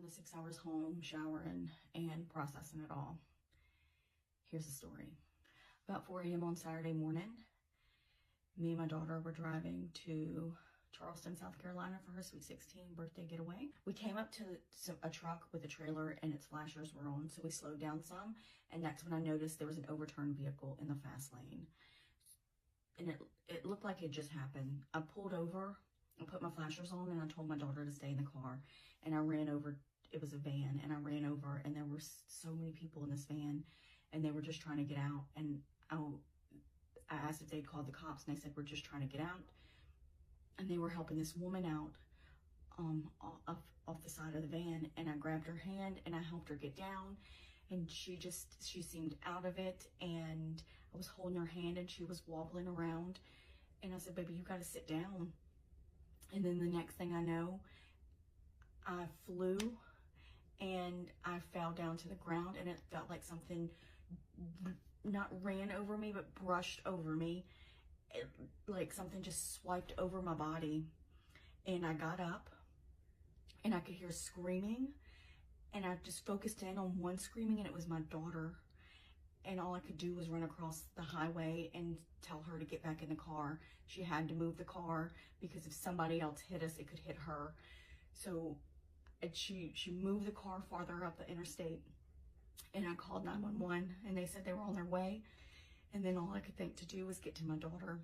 the 6 hours home, showering, and processing it all. Here's the story. About 4 a.m. on Saturday morning, me and my daughter were driving to Charleston, South Carolina for her Sweet 16 birthday getaway. We came up to a truck with a trailer and its flashers were on, so we slowed down some, and that's when I noticed there was an overturned vehicle in the fast lane. And it looked like it just happened. I pulled over, I put my flashers on, and I told my daughter to stay in the car, and I ran over. It was a van, and I ran over, and there were so many people in this van, and they were just trying to get out. And I asked if they'd called the cops, and they said, we're just trying to get out. And they were helping this woman out off the side of the van, and I grabbed her hand and I helped her get down, and she seemed out of it, and I was holding her hand and she was wobbling around, and I said, baby, you got to sit down. And then the next thing I know, I flew and I fell down to the ground, and it felt like something not ran over me but brushed over me. Like something just swiped over my body, and I got up and I could hear screaming, and I just focused in on one screaming, and it was my daughter, and all I could do was run across the highway and tell her to get back in the car. She had to move the car because if somebody else hit us, it could hit her. So she moved the car farther up the interstate, and I called 911, and they said they were on their way. And then all I could think to do was get to my daughter.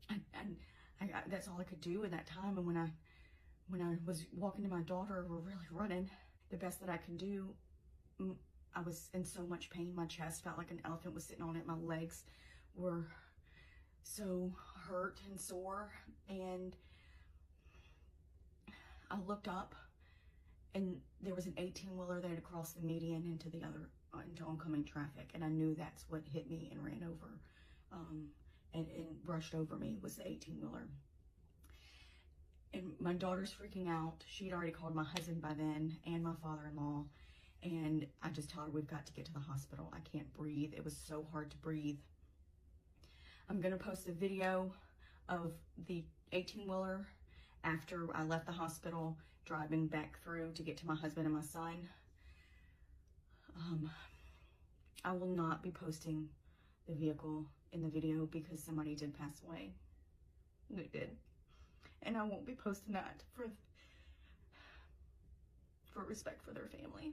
And that's all I could do in that time. And when I was walking to my daughter, we're really running. The best that I can do, I was in so much pain. My chest felt like an elephant was sitting on it. My legs were so hurt and sore. And I looked up, and there was an 18-wheeler that had crossed the median into oncoming traffic, and I knew that's what hit me and ran over and brushed over me was the 18-wheeler. And my daughter's freaking out. She'd already called my husband by then and my father-in-law, and I just told her, we've got to get to the hospital. I can't breathe. It was so hard to breathe. I'm gonna post a video of the 18-wheeler after I left the hospital, driving back through to get to my husband and my son. I will not be posting the vehicle in the video because somebody did pass away. They did. And I won't be posting that for respect for their family.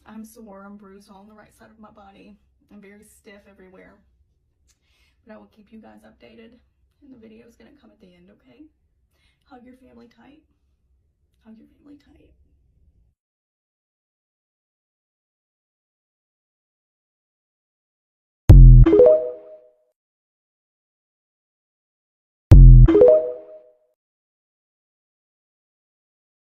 I'm sore, I'm bruised on the right side of my body. I'm very stiff everywhere. But I will keep you guys updated, and the video is gonna come at the end, okay? Hug your family tight. Hug your family tight.